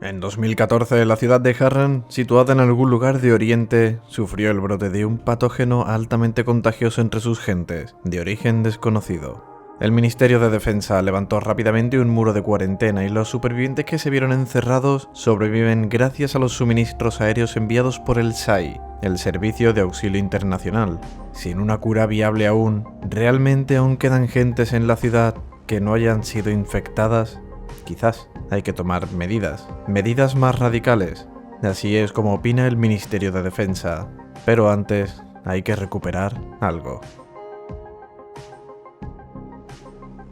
En 2014, la ciudad de Harran, situada en algún lugar de Oriente, sufrió el brote de un patógeno altamente contagioso entre sus gentes, de origen desconocido. El Ministerio de Defensa levantó rápidamente un muro de cuarentena y los supervivientes que se vieron encerrados sobreviven gracias a los suministros aéreos enviados por el SAI, el Servicio de Auxilio Internacional. Sin una cura viable aún, ¿realmente aún quedan gentes en la ciudad que no hayan sido infectadas? Quizás hay que tomar medidas más radicales. Así es como opina el Ministerio de Defensa. Pero antes hay que recuperar algo.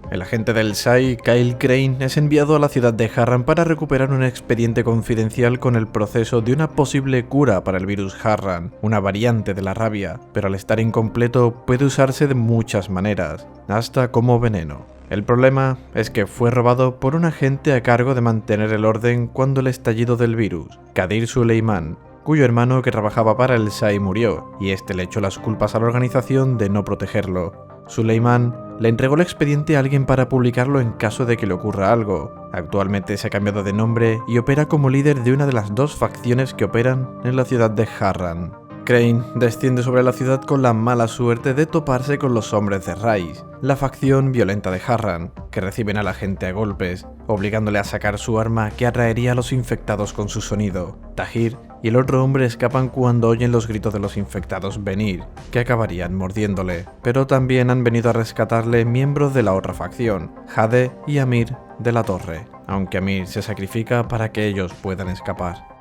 El agente del SAI, Kyle Crane, es enviado a la ciudad de Harran para recuperar un expediente confidencial con el proceso de una posible cura para el virus Harran, una variante de la rabia, pero al estar incompleto puede usarse de muchas maneras, hasta como veneno. El problema es que fue robado por un agente a cargo de mantener el orden cuando el estallido del virus, Kadir Suleiman, cuyo hermano que trabajaba para el SAI murió, y este le echó las culpas a la organización de no protegerlo. Suleiman le entregó el expediente a alguien para publicarlo en caso de que le ocurra algo. Actualmente se ha cambiado de nombre y opera como líder de una de las dos facciones que operan en la ciudad de Harran. Crane desciende sobre la ciudad con la mala suerte de toparse con los hombres de Rise, la facción violenta de Harran, que reciben a la gente a golpes, obligándole a sacar su arma que atraería a los infectados con su sonido. Tahir y el otro hombre escapan cuando oyen los gritos de los infectados venir, que acabarían mordiéndole, pero también han venido a rescatarle miembros de la otra facción, Jade y Amir de la Torre, aunque Amir se sacrifica para que ellos puedan escapar.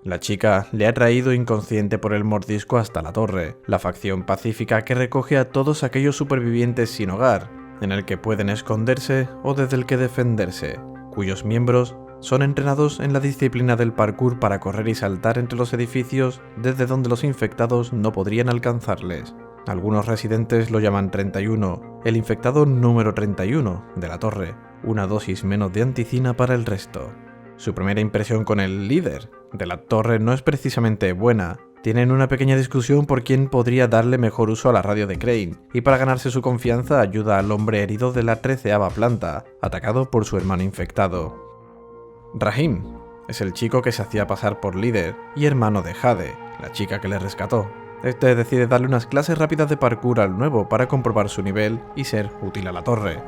La chica le ha traído inconsciente por el mordisco hasta la Torre, la facción pacífica que recoge a todos aquellos supervivientes sin hogar, en el que pueden esconderse o desde el que defenderse, cuyos miembros son entrenados en la disciplina del parkour para correr y saltar entre los edificios desde donde los infectados no podrían alcanzarles. Algunos residentes lo llaman 31, el infectado número 31 de la Torre, una dosis menos de anticina para el resto. Su primera impresión con el líder de la Torre no es precisamente buena. Tienen una pequeña discusión por quién podría darle mejor uso a la radio de Crane, y para ganarse su confianza ayuda al hombre herido de la 13ª planta, atacado por su hermano infectado. Rahim es el chico que se hacía pasar por líder y hermano de Jade, la chica que le rescató. Este decide darle unas clases rápidas de parkour al nuevo para comprobar su nivel y ser útil a la Torre.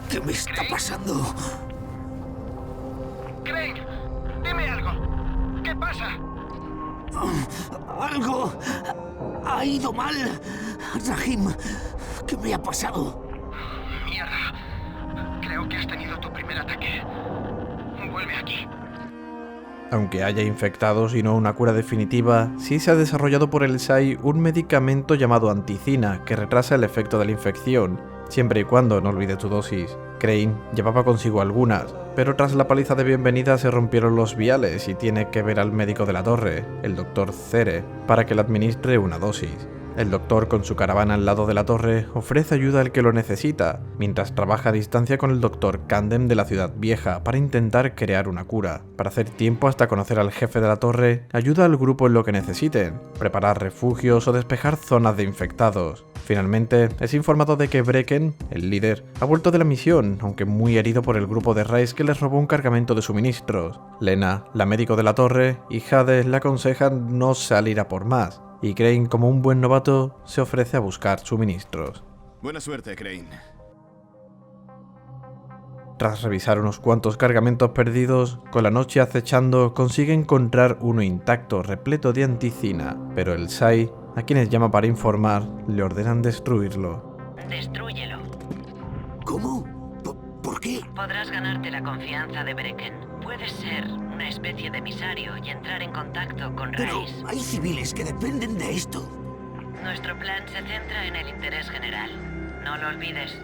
¿Qué me está pasando? Crane, dime algo. ¿Qué pasa? Algo ha ido mal. Rahim, ¿qué me ha pasado? Mierda. Creo que has tenido tu primer ataque. Vuelve aquí. Aunque haya infectados y no una cura definitiva, sí se ha desarrollado por el SAI un medicamento llamado anticina que retrasa el efecto de la infección, siempre y cuando no olvide tu dosis. Crane llevaba consigo algunas, pero tras la paliza de bienvenida se rompieron los viales y tiene que ver al médico de la Torre, el Dr. Zere, para que le administre una dosis. El doctor, con su caravana al lado de la Torre, ofrece ayuda al que lo necesita, mientras trabaja a distancia con el Dr. Kandem de la Ciudad Vieja para intentar crear una cura. Para hacer tiempo hasta conocer al jefe de la Torre, ayuda al grupo en lo que necesiten, preparar refugios o despejar zonas de infectados. Finalmente, es informado de que Brecken, el líder, ha vuelto de la misión, aunque muy herido por el grupo de Rise que les robó un cargamento de suministros. Lena, la médico de la Torre, y Jade le aconsejan no salir a por más, y Crane, como un buen novato, se ofrece a buscar suministros. Buena suerte, Crane. Tras revisar unos cuantos cargamentos perdidos, con la noche acechando consigue encontrar uno intacto repleto de anticina, pero el SAI, a quienes llama para informar, le ordenan destruirlo. Destrúyelo. ¿Cómo? ¿Por qué? Podrás ganarte la confianza de Brecken. Puedes ser una especie de emisario y entrar en contacto con Pero Rise. hay civiles que dependen de esto. Nuestro plan se centra en el interés general. No lo olvides.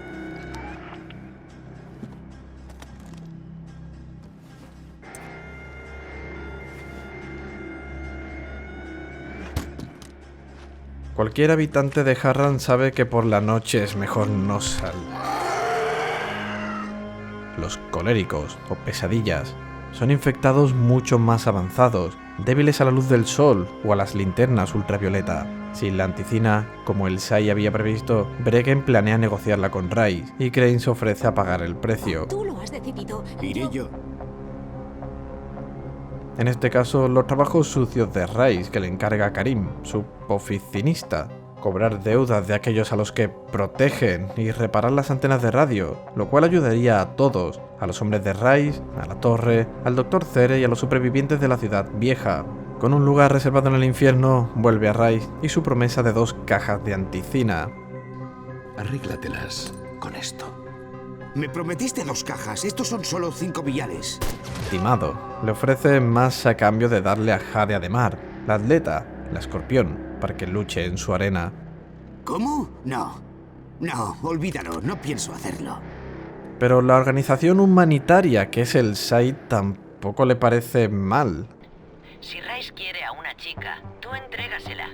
Cualquier habitante de Harran sabe que por la noche es mejor no salir. Los coléricos o pesadillas son infectados mucho más avanzados débiles a la luz del sol o a las linternas ultravioleta. Sin la anticina, como el SAI había previsto, Brecken planea negociarla con Rice y Crane se ofrece a pagar el precio. Tú lo has decidido. Iré yo. En este caso, los trabajos sucios de Rice que le encarga a Karim, su oficinista. Cobrar deudas de aquellos a los que protegen y reparar las antenas de radio, lo cual ayudaría a todos, a los hombres de Rice, a la torre, al Dr. Zere y a los supervivientes de la ciudad vieja. Con un lugar reservado en el infierno, vuelve a Rice y su promesa de 2 cajas de anticina. Arréglatelas con esto. Me prometiste 2 cajas, estos son solo 5 viales. Timado, le ofrece más a cambio de darle a Jade Ademar, la atleta, la escorpión, para que luche en su arena. ¿Cómo? No, olvídalo, no pienso hacerlo. Pero la organización humanitaria que es el SAI tampoco le parece mal. Si Rice quiere a una chica, tú entrégasela.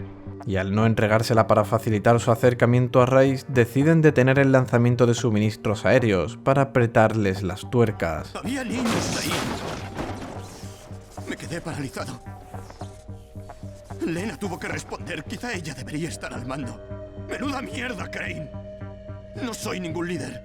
Y al no entregársela para facilitar su acercamiento a Rice, deciden detener el lanzamiento de suministros aéreos para apretarles las tuercas. Había niños ahí. Me quedé paralizado. Lena tuvo que responder. Quizá ella debería estar al mando. ¡Menuda mierda, Crane! No soy ningún líder.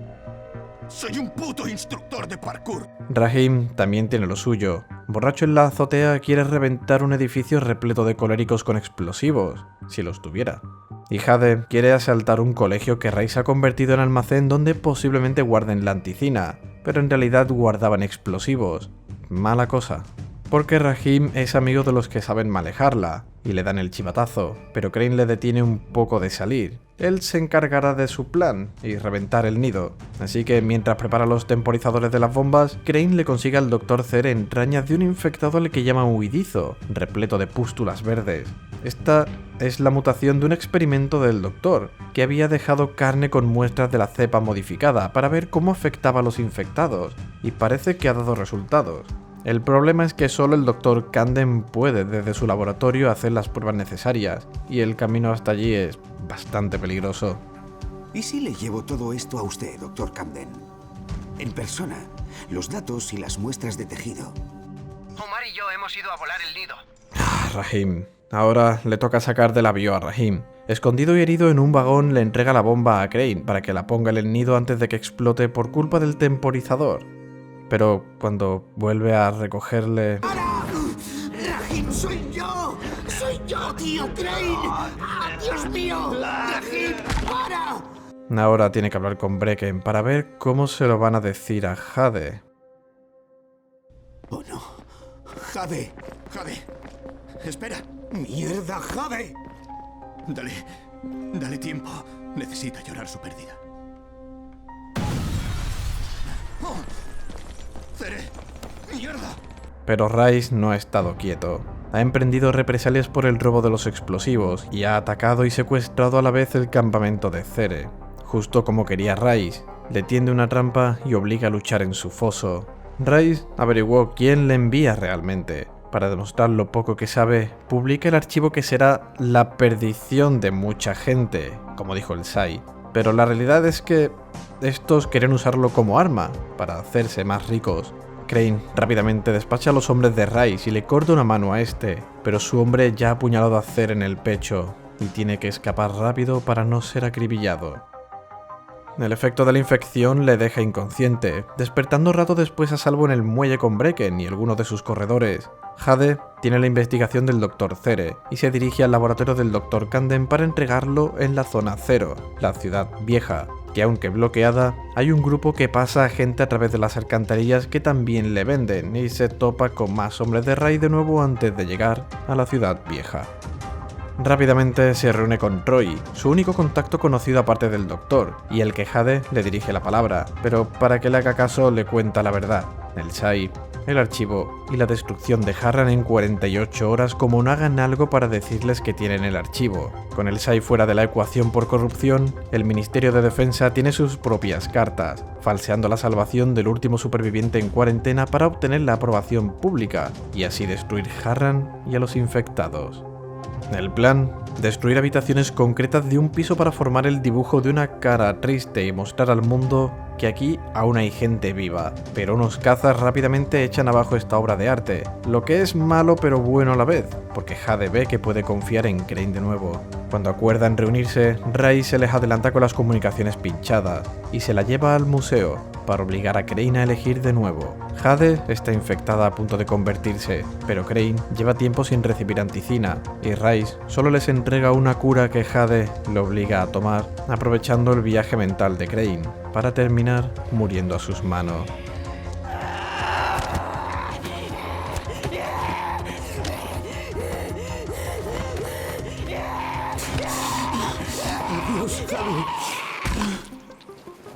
Soy un puto instructor de parkour. Rahim también tiene lo suyo. Borracho en la azotea, quiere reventar un edificio repleto de coléricos con explosivos, si los tuviera. Y Jade quiere asaltar un colegio que Rice ha convertido en almacén donde posiblemente guarden la anticina, pero en realidad guardaban explosivos. Mala cosa. Porque Rahim es amigo de los que saben manejarla, y le dan el chivatazo, pero Crane le detiene un poco de salir. Él se encargará de su plan y reventar el nido, así que mientras prepara los temporizadores de las bombas, Crane le consigue al Dr. Zere entrañas de un infectado al que llama huidizo, repleto de pústulas verdes. Esta es la mutación de un experimento del Doctor, que había dejado carne con muestras de la cepa modificada para ver cómo afectaba a los infectados, y parece que ha dado resultados. El problema es que solo el Dr. Camden puede desde su laboratorio hacer las pruebas necesarias, y el camino hasta allí es bastante peligroso. ¿Y si le llevo todo esto a usted, Dr. Camden? En persona, los datos y las muestras de tejido. Omar y yo hemos ido a volar el nido. Rahim. Ahora le toca sacar del avión a Rahim. Escondido y herido en un vagón, le entrega la bomba a Crane para que la ponga en el nido antes de que explote por culpa del temporizador. Pero cuando vuelve a recogerle... ¡Para! ¡Rahim, soy yo! ¡Soy yo, tío Crane! ¡Ah, Dios mío! ¡Rahim, para! Ahora tiene que hablar con Brecken para ver cómo se lo van a decir a Jade. ¡Oh, no! ¡Jade! ¡Espera! ¡Mierda, Jade! Dale tiempo. Necesita llorar su pérdida. ¡Oh! ¡Zere! ¡Mierda! Pero Rice no ha estado quieto. Ha emprendido represalias por el robo de los explosivos y ha atacado y secuestrado a la vez el campamento de Zere. Justo como quería Rice, le tiende una trampa y obliga a luchar en su foso. Rice averiguó quién le envía realmente. Para demostrar lo poco que sabe, publica el archivo que será la perdición de mucha gente, como dijo el SAI. Pero la realidad es que estos quieren usarlo como arma, para hacerse más ricos. Crane rápidamente despacha a los hombres de Rice y le corta una mano a este, pero su hombre ya ha apuñalado a Zere en el pecho, y tiene que escapar rápido para no ser acribillado. El efecto de la infección le deja inconsciente, despertando rato después a salvo en el muelle con Brecken y algunos de sus corredores. Jade tiene la investigación del Dr. Zere y se dirige al laboratorio del Dr. Camden para entregarlo en la zona 0, la ciudad vieja, que aunque bloqueada, hay un grupo que pasa a gente a través de las alcantarillas que también le venden y se topa con más hombres de Ray de nuevo antes de llegar a la ciudad vieja. Rápidamente se reúne con Troy, su único contacto conocido aparte del Doctor, y el que Jade le dirige la palabra, pero para que le haga caso le cuenta la verdad, el SAI, el archivo y la destrucción de Harran en 48 horas como no hagan algo para decirles que tienen el archivo. Con el SAI fuera de la ecuación por corrupción, el Ministerio de Defensa tiene sus propias cartas, falseando la salvación del último superviviente en cuarentena para obtener la aprobación pública y así destruir Harran y a los infectados. El plan: destruir habitaciones concretas de un piso para formar el dibujo de una cara triste y mostrar al mundo que aquí aún hay gente viva, pero unos cazas rápidamente echan abajo esta obra de arte, lo que es malo pero bueno a la vez, porque Jade ve que puede confiar en Crane de nuevo. Cuando acuerdan reunirse, Ray se les adelanta con las comunicaciones pinchadas y se la lleva al museo para obligar a Crane a elegir de nuevo. Jade está infectada a punto de convertirse, pero Crane lleva tiempo sin recibir anticina y Rice solo les entrega una cura que Jade le obliga a tomar, aprovechando el viaje mental de Crane para terminar muriendo a sus manos.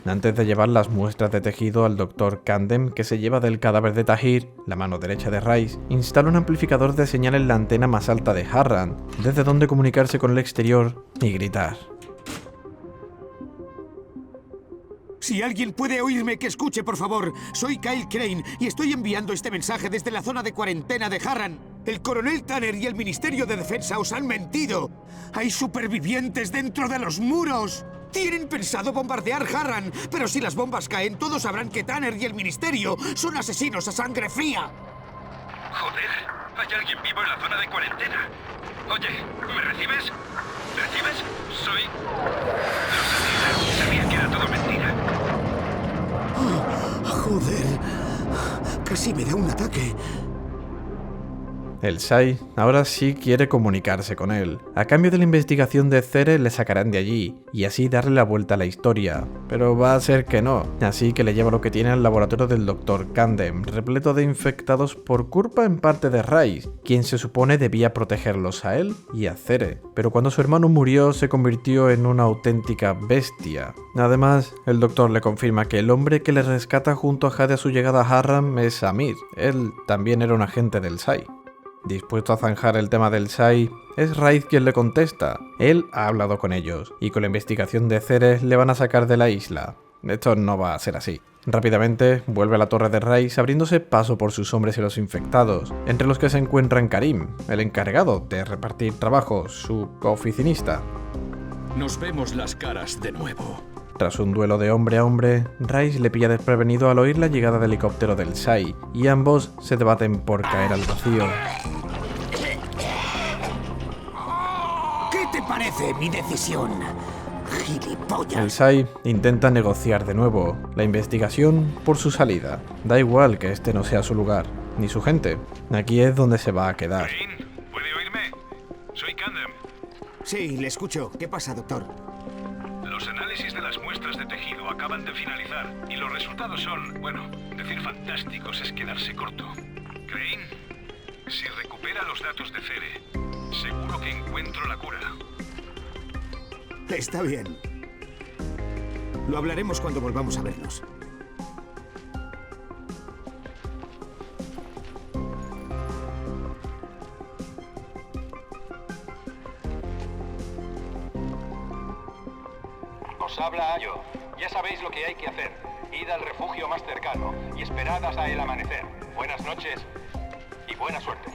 Antes de llevar las muestras de tejido al Dr. Candem, que se lleva del cadáver de Tahir, la mano derecha de Rice, instala un amplificador de señal en la antena más alta de Harran, desde donde comunicarse con el exterior y gritar. Si alguien puede oírme, que escuche, por favor. Soy Kyle Crane y estoy enviando este mensaje desde la zona de cuarentena de Harran. El coronel Tanner y el Ministerio de Defensa os han mentido. Hay supervivientes dentro de los muros. Tienen pensado bombardear Harran, pero si las bombas caen, todos sabrán que Tanner y el Ministerio son asesinos a sangre fría. Joder, hay alguien vivo en la zona de cuarentena. Oye, ¿me recibes? ¿Recibes? Soy... Lo sabía que era todo mentira. Joder, casi me da un ataque. El Sai ahora sí quiere comunicarse con él. A cambio de la investigación de Cere le sacarán de allí y así darle la vuelta a la historia. Pero va a ser que no, así que le lleva lo que tiene al laboratorio del Dr. Candem, repleto de infectados por culpa en parte de Rice, quien se supone debía protegerlos a él y a Cere. Pero cuando su hermano murió se convirtió en una auténtica bestia. Además, el doctor le confirma que el hombre que le rescata junto a Jade a su llegada a Harran es Amir. Él también era un agente del Sai. Dispuesto a zanjar el tema del Sai, es Rice quien le contesta. Él ha hablado con ellos, y con la investigación de Cere le van a sacar de la isla. Esto no va a ser así. Rápidamente vuelve a la torre de Rice abriéndose paso por sus hombres y los infectados, entre los que se encuentran Karim, el encargado de repartir trabajo, su oficinista. Nos vemos las caras de nuevo. Tras un duelo de hombre a hombre, Rice le pilla desprevenido al oír la llegada del helicóptero del Sai, y ambos se debaten por caer al vacío. ¿Qué te parece mi decisión, gilipollas? El Sai intenta negociar de nuevo la investigación por su salida. Da igual que este no sea su lugar, ni su gente. Aquí es donde se va a quedar. Crane, ¿puede oírme? Soy Candem. Sí, le escucho. ¿Qué pasa, doctor? Los análisis de las muestras de tejido acaban de finalizar y los resultados son, bueno, decir fantásticos es quedarse corto. Crane, si recupera los datos de Cere, seguro que encuentro la cura. Está bien. Lo hablaremos cuando volvamos a vernos. Os habla Ayo. Ya sabéis lo que hay que hacer. Id al refugio más cercano y esperad hasta el amanecer. Buenas noches y buena suerte.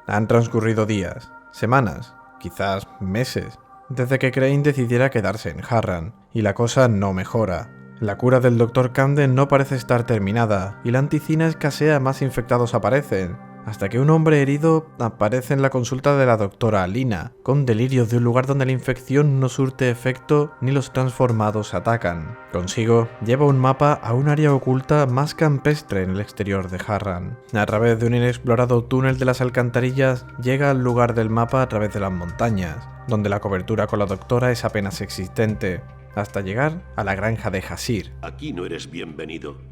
Han transcurrido días, semanas, quizás meses, desde que Crane decidiera quedarse en Harran, y la cosa no mejora. La cura del Dr. Candem no parece estar terminada, y la anticina escasea, más infectados aparecen, hasta que un hombre herido aparece en la consulta de la doctora Alina, con delirios de un lugar donde la infección no surte efecto ni los transformados atacan. Consigo lleva un mapa a un área oculta más campestre en el exterior de Harran. A través de un inexplorado túnel de las alcantarillas llega al lugar del mapa a través de las montañas, donde la cobertura con la doctora es apenas existente, hasta llegar a la granja de Hasir. Aquí no eres bienvenido.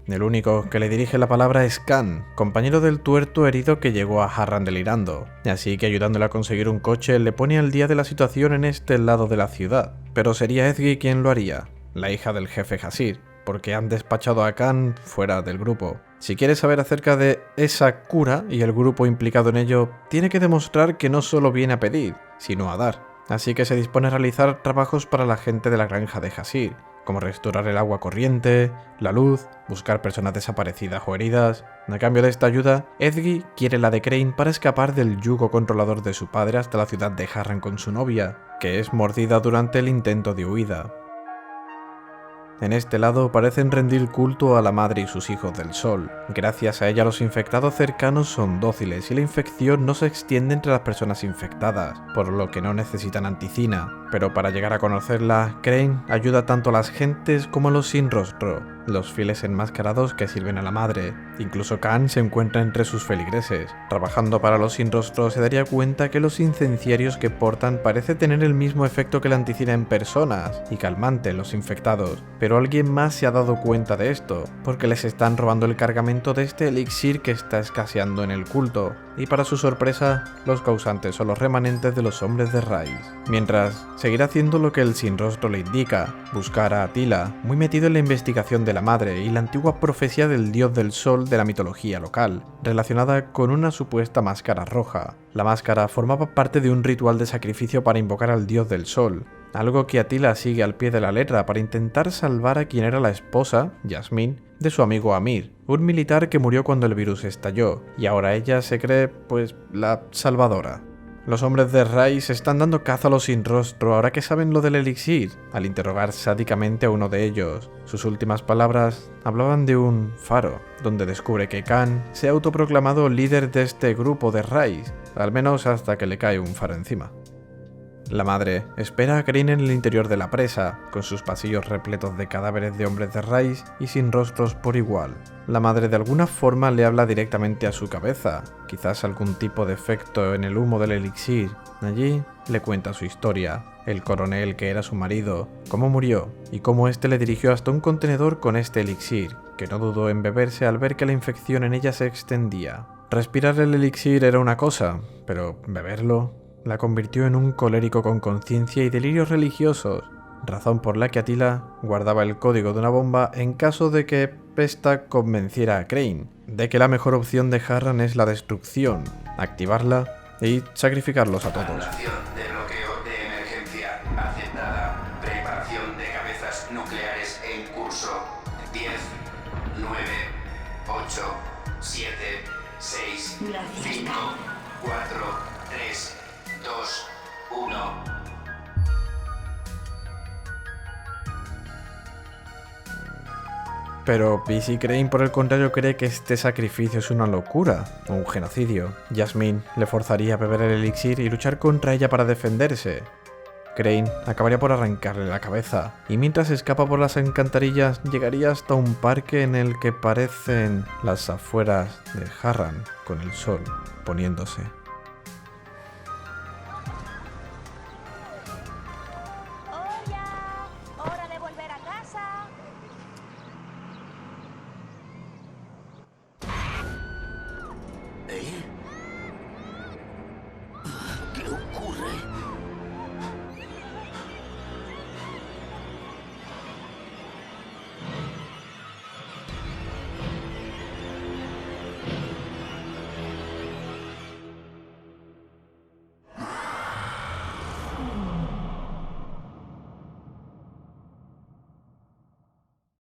El único que le dirige la palabra es Khan, compañero del tuerto herido que llegó a Harran delirando, así que ayudándole a conseguir un coche le pone al día de la situación en este lado de la ciudad. Pero sería Ezgi quien lo haría, la hija del jefe Hasir, porque han despachado a Khan fuera del grupo. Si quiere saber acerca de esa cura y el grupo implicado en ello, tiene que demostrar que no solo viene a pedir, sino a dar. Así que se dispone a realizar trabajos para la gente de la granja de Hasir, como restaurar el agua corriente, la luz, buscar personas desaparecidas o heridas. A cambio de esta ayuda, Edgy quiere la de Crane para escapar del yugo controlador de su padre hasta la ciudad de Harran con su novia, que es mordida durante el intento de huida. En este lado parecen rendir culto a la madre y sus hijos del sol. Gracias a ella los infectados cercanos son dóciles y la infección no se extiende entre las personas infectadas, por lo que no necesitan anticina. Pero para llegar a conocerla, Crane ayuda tanto a las gentes como a los sin rostro, los fieles enmascarados que sirven a la madre. Incluso Khan se encuentra entre sus feligreses. Trabajando para los sin rostro se daría cuenta que los incenciarios que portan parece tener el mismo efecto que la anticina en personas y calmante en los infectados. Pero alguien más se ha dado cuenta de esto, porque les están robando el cargamento de este elixir que está escaseando en el culto, y para su sorpresa, los causantes son los remanentes de los hombres de Rais. Mientras, seguirá haciendo lo que el sin rostro le indica, buscar a Attila, muy metido en la investigación de la madre y la antigua profecía del dios del sol de la mitología local, relacionada con una supuesta máscara roja. La máscara formaba parte de un ritual de sacrificio para invocar al dios del sol, algo que Attila sigue al pie de la letra para intentar salvar a quien era la esposa, Yasmin, de su amigo Amir, un militar que murió cuando el virus estalló, y ahora ella se cree, pues, la salvadora. Los hombres de Rais están dando caza a los sin rostro ahora que saben lo del elixir, al interrogar sádicamente a uno de ellos. Sus últimas palabras hablaban de un faro, donde descubre que Khan se ha autoproclamado líder de este grupo de Rais, al menos hasta que le cae un faro encima. La madre espera a Crane en el interior de la presa, con sus pasillos repletos de cadáveres de hombres de Rais y sin rostros por igual. La madre de alguna forma le habla directamente a su cabeza, quizás algún tipo de efecto en el humo del elixir. Allí le cuenta su historia, el coronel que era su marido, cómo murió y cómo éste le dirigió hasta un contenedor con este elixir, que no dudó en beberse al ver que la infección en ella se extendía. Respirar el elixir era una cosa, pero beberlo la convirtió en un colérico con conciencia y delirios religiosos, razón por la que Attila guardaba el código de una bomba en caso de que ésta convenciera a Crane de que la mejor opción de Harran es la destrucción, activarla y sacrificarlos a todos. De bloqueo de emergencia aceptada. Preparación de cabezas nucleares en curso. 10, 9, 8, 7, 6, 5, 4, 3, 2, 1. Pero PC Crane, por el contrario, cree que este sacrificio es una locura o un genocidio. Yasmin le forzaría a beber el elixir y luchar contra ella para defenderse. Crane acabaría por arrancarle la cabeza, y mientras escapa por las alcantarillas llegaría hasta un parque en el que parecen las afueras de Harran, con el sol poniéndose.